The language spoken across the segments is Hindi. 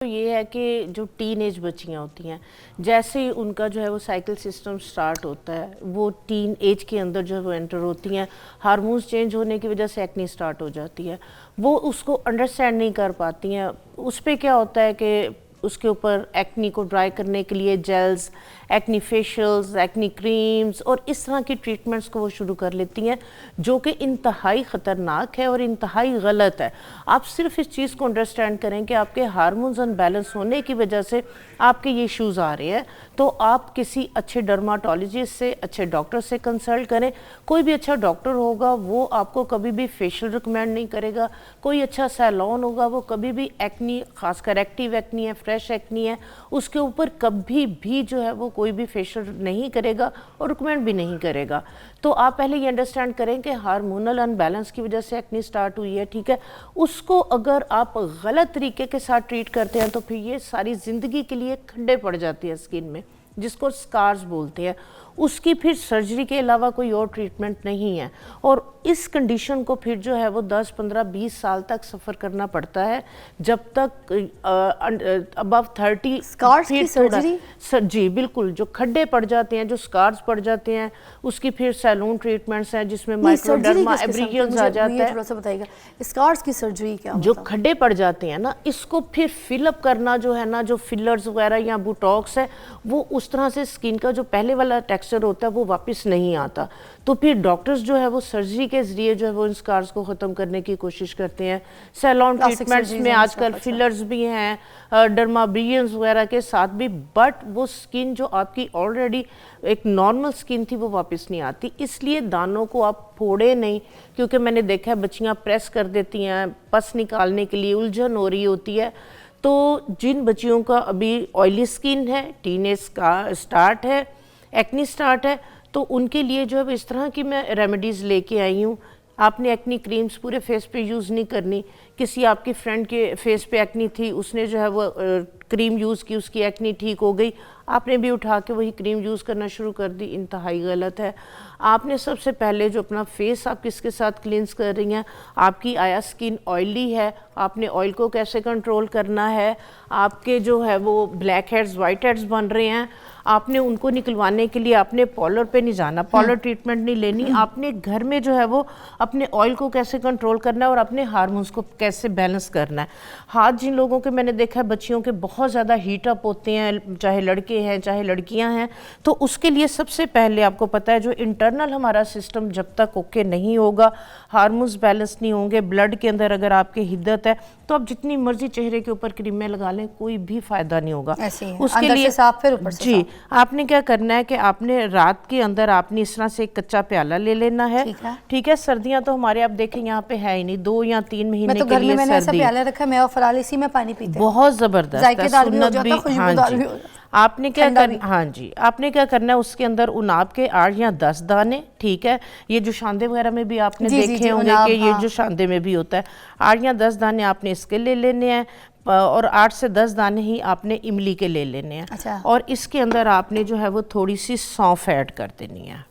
तो ये है कि जो टीन एज बच्चियाँ होती हैं, जैसे ही उनका जो है वो साइकिल सिस्टम स्टार्ट होता है, वो टीन एज के अंदर जो है वो एंटर होती हैं, हार्मोन्स चेंज होने की वजह से एक्ने स्टार्ट हो जाती है। वो उसको अंडरस्टैंड नहीं कर पाती हैं। उस पर क्या होता है कि उसके ऊपर एक्नी को ड्राई करने के लिए gels, acne facials, acne creams और इस तरह की ट्रीटमेंट्स को वो शुरू कर लेती हैं, जो कि इंतहाई ख़तरनाक है और इंतहाई गलत है। आप सिर्फ इस चीज़ को अंडरस्टैंड करें कि आपके हार्मोन्स अनबैलेंस होने की वजह से आपके ये इश्यूज़ आ रहे हैं, तो आप किसी अच्छे डर्माटोलॉजिस्ट से, अच्छे डॉक्टर से कंसल्ट करें। कोई भी अच्छा डॉक्टर होगा वो आपको कभी भी फेशियल रिकमेंड नहीं करेगा। कोई अच्छा सैलून होगा वो कभी भी एक्नी, खासकर एक्टिव एक्नी है, फ्रेश एक्नी है, उसके ऊपर कभी भी जो है वो कोई भी फेशियल नहीं करेगा और रिकमेंड भी नहीं करेगा। तो आप पहले ये अंडरस्टैंड करें कि हार्मोनल अनबैलेंस की वजह से एक्नी स्टार्ट हुई है, ठीक है। उसको अगर आप गलत तरीके के साथ ट्रीट करते हैं तो फिर ये सारी ज़िंदगी के लिए खड्डे पड़ जाती है स्किन में, जिसको स्कार्स बोलते हैं। उसकी फिर सर्जरी के अलावा कोई और ट्रीटमेंट नहीं है और इस कंडीशन को फिर जो है वो 10, 15, 20 साल तक सफ़र करना पड़ता है, जब तक अबव 30 स्कार्स की सर्जरी। जी बिल्कुल, जो खड्डे पड़ जाते हैं, जो स्कार्स पड़ जाते हैं, उसकी फिर सैलून ट्रीटमेंट्स हैं जिसमें माइक्रोडर्मा एब्रिजियंस आ जाता है। थोड़ा सा बताइएगा स्कार्स की सर्जरी क्या जो खड्डे पड़ जाते हैं ना, इसको फिर फिलअप करना जो है ना, जो फिलर्स वगैरह या बुटॉक्स है, वो उस तरह से स्किन का जो पहले वाला टेक्सचर होता है वो वापस नहीं आता। तो फिर डॉक्टर्स जो है वो सर्जरी के जरिए जो है वो इन स्कार्स को ख़त्म करने की कोशिश करते हैं। सैलून ट्रीटमेंट्स में आजकल फिलर्स भी हैं, डर्माब्रियंस वगैरह के साथ भी, बट वो स्किन जो आपकी ऑलरेडी एक नॉर्मल स्किन थी वो वापस नहीं आती। इसलिए दानों को आप फोड़े नहीं, क्योंकि मैंने देखा है बच्चियाँ प्रेस कर देती हैं, पस निकालने के लिए उलझन हो रही होती है। तो जिन बच्चियों का अभी ऑयली स्किन है, टीनेज का स्टार्ट है, एक्नी स्टार्ट है, तो उनके लिए जो है इस तरह की मैं रेमेडीज़ लेके आई हूँ। आपने एक्नी क्रीम्स पूरे फेस पे यूज़ नहीं करनी। किसी आपकी फ्रेंड के फेस पे एक्नी थी, उसने जो है वो क्रीम यूज़ की, उसकी एक्नी ठीक हो गई, आपने भी उठा के वही क्रीम यूज़ करना शुरू कर दी, इंतहाई गलत है। आपने सबसे पहले जो अपना फेस आप किसके साथ क्लींस कर रही हैं, आपकी आया स्किन ऑयली है, आपने ऑयल को कैसे कंट्रोल करना है। आपके जो है वो ब्लैक हेड्स, वाइट हेड्स बन रहे हैं, आपने उनको निकलवाने के लिए आपने पार्लर पे नहीं जाना, पार्लर ट्रीटमेंट नहीं लेनी। आपने घर में जो है वो अपने ऑयल को कैसे कंट्रोल करना है और अपने हार्मोन्स को कैसे बैलेंस करना है। हाथ जिन लोगों के मैंने देखा है बच्चियों के बहुत ज़्यादा हीटअप होते हैं, चाहे लड़के हैं चाहे लड़कियां हैं, तो उसके लिए सबसे पहले आपको पता है जो इंटरनल हमारा सिस्टम जब तक ओके नहीं होगा, हार्मोन्स बैलेंस नहीं होंगे, ब्लड के अंदर अगर आपके हिद्दत है, तो आप जितनी मर्जी चेहरे के ऊपर क्रीमें लगा लें, कोई भी फायदा नहीं होगा। उसके लिए साफ, फिर ऊपर से जी आपने क्या करना है कि आपने रात के अंदर आपने इस तरह से एक कच्चा प्याला ले लेना है, ठीक है। सर्दियां तो हमारे आप देखें यहाँ पे है ही नहीं, 2 या 3 महीने तो के लिए मैंने ऐसा प्याला रखा, मैं और फराल इसी में पानी पीते हैं, बहुत जबरदस्त है, सुन्नत भी। हाँ जी, आपने क्या करना, हाँ जी, आपने क्या करना है, उसके अंदर उनाब के 8 या 10 दाने, ठीक है। ये जो शांदे वगैरह में भी आपने देखे होंगे कि ये जो शांदे में भी होता है, 8 या 10 दाने आपने इसके ले लेने हैं और 8 से 10 दाने ही आपने इमली के ले लेने हैं। अच्छा। और इसके अंदर आपने जो है वो थोड़ी सी सौंफ ऐड कर देनी है,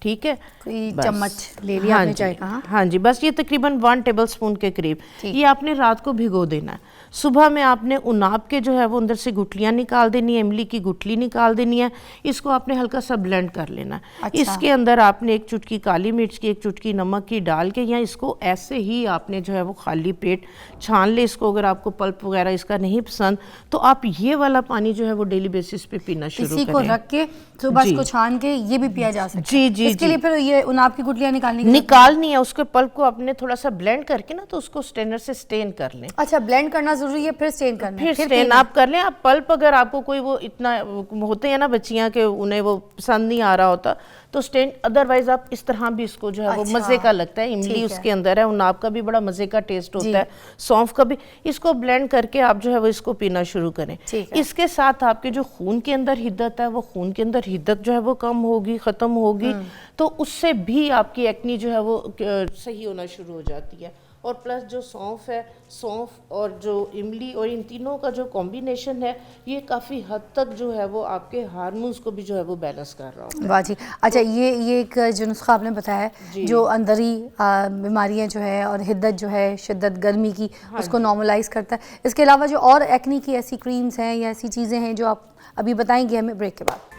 ठीक है। कोई चम्मच ले लिया आपने चाय का? हाँ जी, बस ये तकरीबन 1 टेबलस्पून के करीब ये आपने रात को भिगो देना है। सुबह में आपने उनाब के जो है वो अंदर से गुठलियाँ निकाल देनी है, इमली की गुठली निकाल देनी है, इसको आपने हल्का सा ब्लेंड कर लेना है। अच्छा। इसके अंदर आपने 1 चुटकी काली मिर्च की, 1 चुटकी नमक की डाल के, या इसको ऐसे ही आपने जो है वो खाली पेट छान ले इसको। अगर आपको पल्प वगैरह इसका नहीं पसंद तो आप ये वाला पानी जो है वो डेली बेसिस पे पीना शुरू करें। इसी को रख के सुबह इसको छान के ये भी पिया जा सकता है। जी जी, इसके लिए फिर ये उनाब की गुठलियाँ निकालनी है, उसके पल्प को आपने थोड़ा सा ब्लेंड करके ना, तो उसको स्ट्रेनर से स्टेन कर लें। अच्छा, ब्लेंड करना जरूरी है, फिर स्टेन करना है, फिर स्टेन आप कर लें। आप पल्प अगर आपको कोई वो इतना होते हैं ना बच्चियां के उन्हें वो पसंद नहीं आ रहा होता तो स्टेन, अदरवाइज आप इस तरह भी इसको जो है वो मजे का लगता है। इमली उसके अंदर है, उनाब का भी बड़ा मजे का टेस्ट होता है, सौंफ का भी। इसको ब्लेंड करके आप जो है वो इसको पीना शुरू करें। इसके साथ आपके जो खून के अंदर हिद्दत है, वो खून के अंदर हिद्दत जो है वो कम होगी, खत्म होगी, तो उससे भी आपकी एक्नी जो है वो सही होना शुरू हो जाती है। और प्लस जो सौंफ है, सौंफ और जो इमली और इन तीनों का जो कॉम्बिनेशन है ये काफ़ी हद तक जो है वो आपके हार्मोन्स को भी जो है वो बैलेंस कर रहा होता है। वाह जी। अच्छा, ये एक जो नुस्खा आपने बताया है जो अंदरी बीमारियां जो है और हिद्दत जो है, शिद्दत गर्मी की, उसको नॉर्मलाइज करता है। इसके अलावा जो और एक्नी की ऐसी क्रीम्स हैं या ऐसी चीज़ें हैं जो आप अभी बताएंगे हमें ब्रेक के बाद।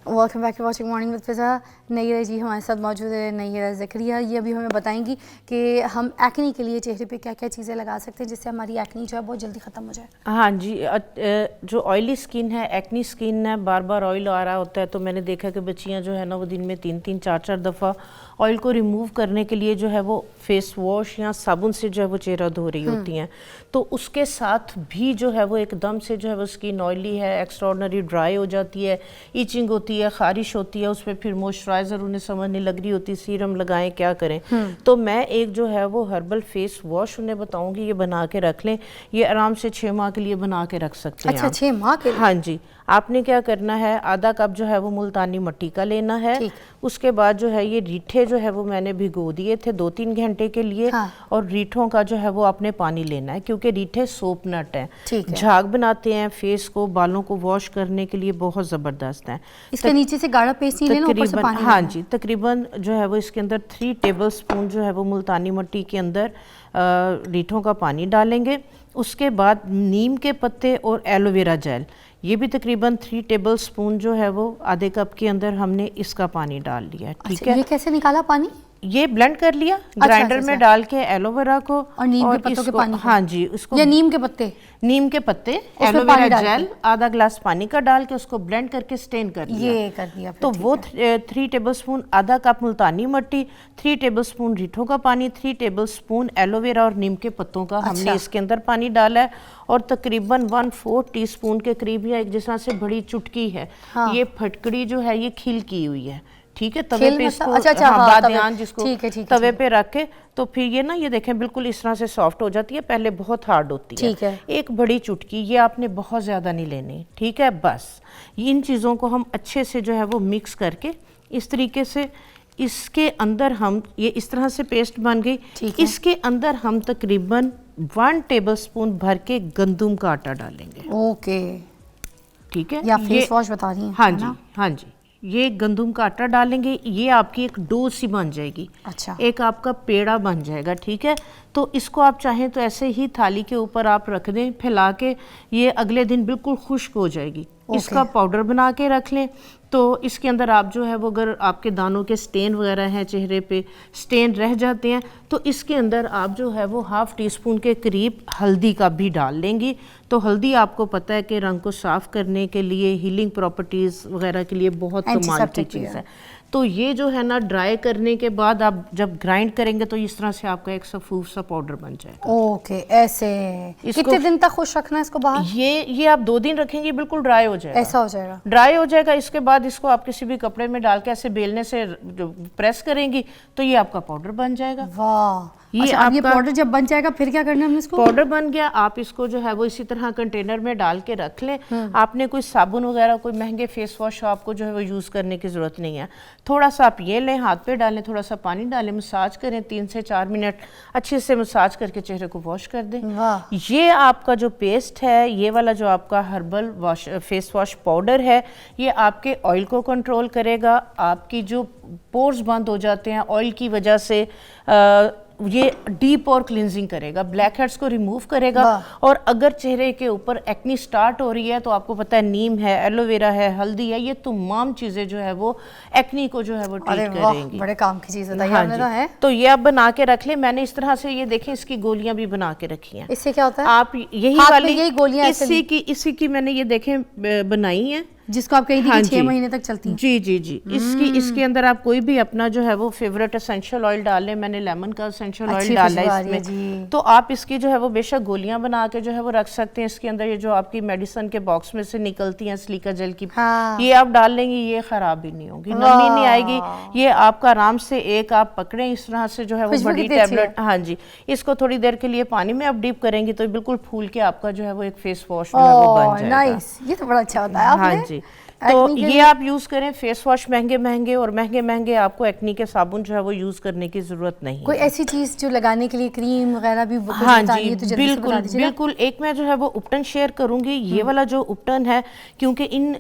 Welcome back to watching morning with Fiza. Naira ji हमारे साथ मौजूद है, नैयरा ज़करिया। ये अभी हमें बताएंगी कि हम एक्नी के लिए चेहरे पे क्या क्या चीज़ें लगा सकते हैं जिससे हमारी एक्नी जो है बहुत जल्दी ख़त्म हो जाए। हाँ जी, जो ऑयली स्किन है, एक्नी स्किन है, बार बार ऑयल आ रहा होता है, तो मैंने देखा कि बच्चियाँ जो है ना वो दिन में 3-3 4-4 दफ़ा ऑयल को रिमूव करने के लिए जो है वो फेस वॉश या साबुन से जो है वो चेहरा धो रही होती हैं। तो उसके साथ भी जो है वो एकदम से जो है वो स्किन ऑयली है, एक्स्ट्राऑर्डिनरी ड्राई हो जाती है, ईचिंग होती है, खारिश होती है, उस पर फिर मॉइस्चराइज़र उन्हें समझ नहीं लग रही होती, सीरम लगाएं, क्या करें। तो मैं एक जो है वो हर्बल फेस वॉश उन्हें बताऊंगी, ये बना के रख लें। ये आराम से 6 माह के लिए बना के रख सकते हैं। अच्छा, 6 माह के लिए? हाँ जी। आपने क्या करना है, आधा कप जो है वो मुल्तानी मिट्टी का लेना है। उसके बाद जो है ये रीठे जो है वो मैंने भिगो दिए थे 2-3 घंटे के लिए। और रीठों का जो है वो आपने पानी लेना है, क्योंकि रीठे सोप नट हैं, झाग बनाते हैं, फेस को, बालों को वॉश करने के लिए बहुत ज़बरदस्त हैं। इसके नीचे से गाढ़ा पेस्ट नहीं लेना, ऊपर से पानी। हाँ जी, तकरीबन जो है वो इसके अंदर 3 टेबल स्पून जो है वो मुल्तानी मिट्टी के अंदर रीठों का पानी डालेंगे। उसके बाद नीम के पत्ते और एलोवेरा जेल, ये भी तकरीबन 3 टेबल स्पून जो है वो आधे कप के अंदर हमने इसका पानी डाल लिया। ठीक है, ये कैसे निकाला पानी? ये ब्लेंड कर लिया ग्राइंडर में डाल के एलोवेरा को और नीम के पत्तों के पानी। हाँ जी, उसको या नीम के पत्ते, एलोवेरा जेल आधा ग्लास पानी का डाल के उसको ब्लेंड करके स्टेन कर लिया। ये कर दिया। तो वो 3 टेबल स्पून, आधा कप मुल्तानी मिट्टी, 3 टेबल स्पून रीठों का पानी, 3 टेबल स्पून एलोवेरा और नीम के पत्तों का हमने इसके अंदर पानी डाला है। और तकरीबन 1/4 टीस्पून के करीब या एक जिस तरह से बड़ी चुटकी है, ये फटकड़ी जो है ये खिल की हुई है। ठीक है, तवे पे इसको बादियान जिसको तवे पे रख के, तो फिर ये ना ये देखें बिल्कुल इस तरह से सॉफ्ट हो जाती है। पहले बहुत हार्ड होती है। ठीक है। एक बड़ी चुटकी, ये आपने बहुत ज़्यादा नहीं लेनी। ठीक है, बस इन चीज़ों को हम अच्छे से जो है वो मिक्स करके इस तरीके से इसके अंदर हम, ये इस तरह से पेस्ट बन गई। इसके अंदर हम तकरीबन 1 टेबल स्पून भर के गंदम का आटा डालेंगे। ओके, ठीक है, या फेस वॉश बता रही हैं? हाँ जी, हाँ जी, ये गंदम का आटा डालेंगे, ये आपकी एक डो सी बन जाएगी। अच्छा, एक आपका पेड़ा बन जाएगा। ठीक है, तो इसको आप चाहें तो ऐसे ही थाली के ऊपर आप रख दें फैला के, ये अगले दिन बिल्कुल खुश्क हो जाएगी। इसका पाउडर बना के रख लें। तो इसके अंदर आप जो है वो, अगर आपके दानों के स्टेन वगैरह हैं, चेहरे पे स्टेन रह जाते हैं, तो इसके अंदर आप जो है वो 1/2 टीस्पून के करीब हल्दी का भी डाल लेंगी। तो हल्दी आपको पता है कि रंग को साफ़ करने के लिए, हीलिंग प्रॉपर्टीज़ वगैरह के लिए बहुत कमाल की चीज़ है। तो ये जो है ना ड्राई करने के बाद आप जब ग्राइंड करेंगे तो इस तरह से आपका एक सफूफ सा पाउडर बन जाएगा। ओके, ऐसे कितने दिन तक खुश रखना है इसको बाहर? ये आप 2 दिन रखेंगे, बिल्कुल ड्राई हो जाएगा। ऐसा हो जाएगा, ड्राई हो जाएगा। इसके बाद इसको आप किसी भी कपड़े में डाल के ऐसे बेलने से प्रेस करेंगी तो ये आपका पाउडर बन जाएगा। वाह, ये पाउडर जब बन जाएगा फिर क्या करना है इसको? पाउडर बन गया, आप इसको जो है वो इसी तरह कंटेनर में डाल के रख लें। आपने कोई साबुन वगैरह, कोई महंगे फेस वॉश आपको जो है वो यूज़ करने की ज़रूरत नहीं है। थोड़ा सा आप ये लें, हाथ पे डालें, थोड़ा सा पानी डालें, मसाज करें 3 से 4 मिनट अच्छे से मसाज करके चेहरे को वॉश कर दें। ये आपका जो पेस्ट है, ये वाला जो आपका herbal wash face wash powder है, ये आपके ऑयल को कंट्रोल करेगा। आपकी जो पोर्स बंद हो जाते हैं ऑयल की वजह से, ये डीप और क्लिनजिंग करेगा, ब्लैक हेड्स को रिमूव करेगा। और अगर चेहरे के ऊपर एक्नी स्टार्ट हो रही है तो आपको पता है नीम है, एलोवेरा है, हल्दी है, ये तमाम चीज़ें जो है वो एक्नी को जो है वो ट्रीट करेंगी। बड़े काम की चीज़ बताइए। हाँ जी, है। तो ये आप बना के रख लें। मैंने इस तरह से ये देखें इसकी गोलियां भी बना के रखी हैं। इससे क्या होता है? आप यही वाली गोलियां इसी की मैंने ये देखें बनाई है, जिसको आप कहीं 6 महीने तक चलती हैं। जी जी जी। इसके अंदर आप कोई भी अपना जो है वो फेवरेट एसेंशियल ऑयल डाल लें। मैंने लेमन का एसेंशियल ऑयल डाला है इसमें। तो आप इसकी जो है वो बेशक गोलियां बना के जो है वो रख सकते हैं। इसके अंदर ये जो आपकी मेडिसिन के बॉक्स में से निकलती हैं सिलिका जेल की, ये आप डाल लेंगे, ये खराब भी नहीं होगी, नमी नहीं आएगी। ये आपका आराम से एक आप पकड़े इस तरह से जो है वो बड़ी टैबलेट। हाँ जी, इसको थोड़ी देर के लिए पानी में आप डीप करेंगी तो बिल्कुल फूल के आपका जो है वो एक फेस वॉश जो है वो बन जाएगा। नाइस, ये तो बड़ा अच्छा होता है। हाँ जी, तो एक्नी के ये लिए? आप यूज करें। फेस वॉश महंगे महंगे और महंगे महंगे, आपको एक्नी के साबुन जो है वो यूज करने की जरूरत नहीं कोई है। ऐसी चीज जो लगाने के लिए क्रीम वगैरह भी कुछ हाँ बतानी जी, है तो जल्दी से बिल्कुल बता दीजिए ना। बिल्कुल। एक मैं जो है वो उपटन शेयर करूंगी। ये वाला जो उपटन है, क्योंकि इन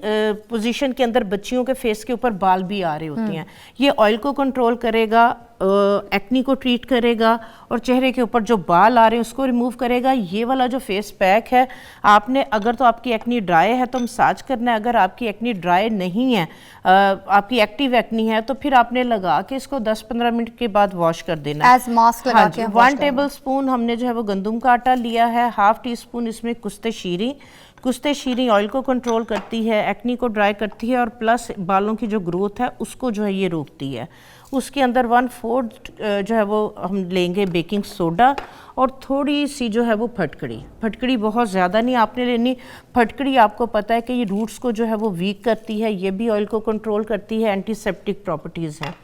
पोजीशन के अंदर बच्चियों के फेस के ऊपर बाल भी आ रहे होते हैं, ये ऑयल को कंट्रोल करेगा, एक्नी को ट्रीट करेगा और चेहरे के ऊपर जो बाल आ रहे हैं उसको रिमूव करेगा। ये वाला जो फेस पैक है, आपने अगर तो आपकी एक्नी ड्राई है तो मसाज करना है, अगर आपकी एक्नी ड्राई नहीं है, आपकी एक्टिव एक्नी है, तो फिर आपने लगा के इसको 10-15 मिनट के बाद वॉश कर देना है। एज मास्क लगा हाँ के जी, हम wash 1 करना है। टेबल स्पून हमने जो है वो गंदम का आटा लिया है, हाफ टी स्पून इसमें कुश्ते शीरी। कुश्ते शीरी ऑयल को कंट्रोल करती है, एक्नी को ड्राई करती है और प्लस बालों की जो ग्रोथ है उसको जो है ये रोकती है। उसके अंदर 1/4 जो है वो हम लेंगे बेकिंग सोडा और थोड़ी सी जो है वो फटकड़ी। फटकड़ी बहुत ज़्यादा नहीं आपने लेनी। फटकड़ी आपको पता है कि ये रूट्स को जो है वो वीक करती है, ये भी ऑयल को कंट्रोल करती है, एंटीसेप्टिक प्रॉपर्टीज़ हैं।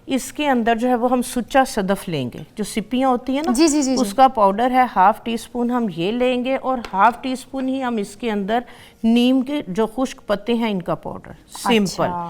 इसके अंदर जो है वो हम सुच्चा सदफ लेंगे, जो सिपियाँ होती हैं ना, जी, जी, जी, जी। उसका पाउडर है, हाफ टी स्पून हम ये लेंगे और हाफ टी स्पून ही हम इसके अंदर नीम के जो खुश्क पत्ते हैं इनका पाउडर, सिंपल।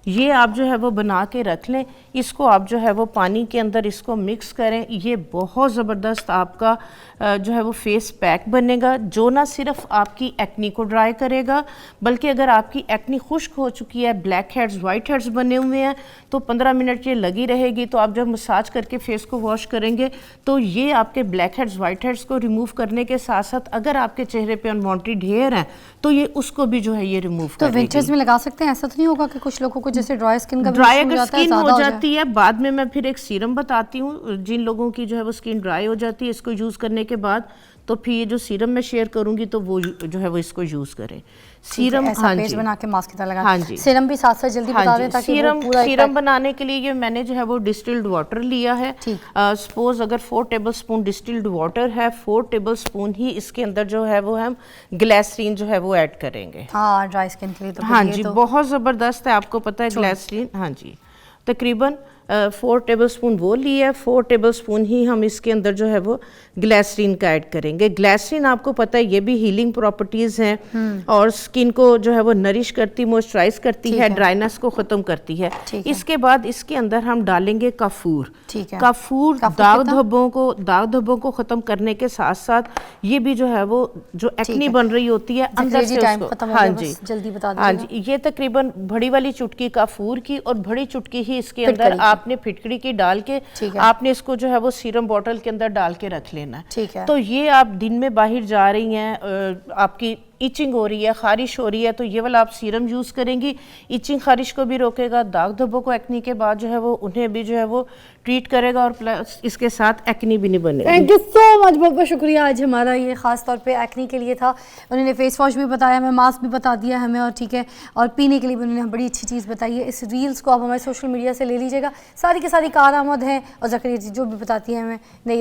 ये आप जो है वो बना के रख लें। इसको आप जो है वो पानी के अंदर इसको मिक्स करें। ये बहुत ज़बरदस्त आपका जो है वो फेस पैक बनेगा, जो ना सिर्फ आपकी एक्नी को ड्राई करेगा, बल्कि अगर आपकी एक्नी खुश्क हो चुकी है, ब्लैक हेड्स वाइट हेड्स बने हुए हैं, तो 15 मिनट ये लगी रहेगी। तो आप जब मसाज करके फेस को वॉश करेंगे तो ये आपके ब्लैक हेड्स वाइट हेड्स को रिमूव करने के साथ साथ अगर आपके चेहरे पे अनवांटेड हेयर है तो ये उसको भी जो है ये रिमूव तो विंटर्स में लगा सकते हैं? ऐसा तो नहीं होगा कि कुछ लोगों को जैसे ड्राई स्किन का ड्राई अगर स्किन हो जाती है, बाद में मैं फिर एक सीरम बताती हूँ। जिन लोगों की जो है वो स्किन ड्राई हो जाती है, इसको यूज़ करने के बाद, तो फिर ये जो सीरम मैं शेयर करूंगी तो वो जो है वो इसको यूज़ करें। सीरम, हाँ पेस्ट बना के मास्क की तरह लगा। हाँ जी, सीरम भी साथ साथ जल्दी बता दें ताकि सीरम पूरा सीरम बनाने के लिए ये मैंने जो है वो डिस्टिल्ड वाटर लिया है। सपोज अगर 4 टेबल स्पून डिस्टिल्ड वाटर है, 4 टेबल स्पून ही इसके अंदर जो है वो हम ग्लिसरीन जो है वो ऐड करेंगे। हाँ, ड्राई स्किन के लिए तो हाँ जी, बहुत ज़बरदस्त है, आपको पता है ग्लिसरीन। हाँ जी, तकरीबन 4 टेबल स्पून वो लिया, 4 टेबल स्पून ही हम इसके अंदर जो है वो ग्लिसरीन का ऐड करेंगे। ग्लिसरीन आपको पता है ये भी हीलिंग प्रॉपर्टीज़ हैं और स्किन को जो है वो नरिश करती, मॉइस्चराइज करती है, ड्राइनेस को ख़त्म करती है। इसके बाद इसके अंदर हम डालेंगे काफूर। काफूर दाग धब्बों को ख़त्म करने के साथ साथ ये भी जो है वो जो एक्नी बन रही होती है अंदर से उसको, हाँ जी जल्दी बता दीजिए। हाँ जी, ये तकरीबन बड़ी वाली चुटकी काफूर की और बड़ी चुटकी ही इसके अंदर आपने फिटकड़ी की डाल के आपने इसको जो है वो सीरम बॉटल के अंदर डाल के रख लेना। ठीक है। तो ये आप दिन में बाहर जा रही हैं, आपकी इचिंग हो रही है, खारिश हो रही है, तो ये वाला आप सीरम यूज़ करेंगी, इचिंग खारिश को भी रोकेगा, दाग धब्बों को एक्नी के बाद जो है वो उन्हें भी जो है वो ट्रीट करेगा और प्लस इसके साथ एक्नी भी नहीं बनेगी। थैंक यू सो मच, बहुत बहुत शुक्रिया। आज हमारा ये खास तौर पे एक्नी के लिए था। उन्होंने फेस वॉश भी बताया हमें, मास्क भी बता दिया हमें, और ठीक है, और पीने के लिए भी उन्होंने बड़ी अच्छी चीज़ बताई है। इस रील्स को आप हमारे सोशल मीडिया से ले लीजिएगा, सारी की सारी कारआमद हैं और ज़करिया जी जो भी बताती है हमें नहीं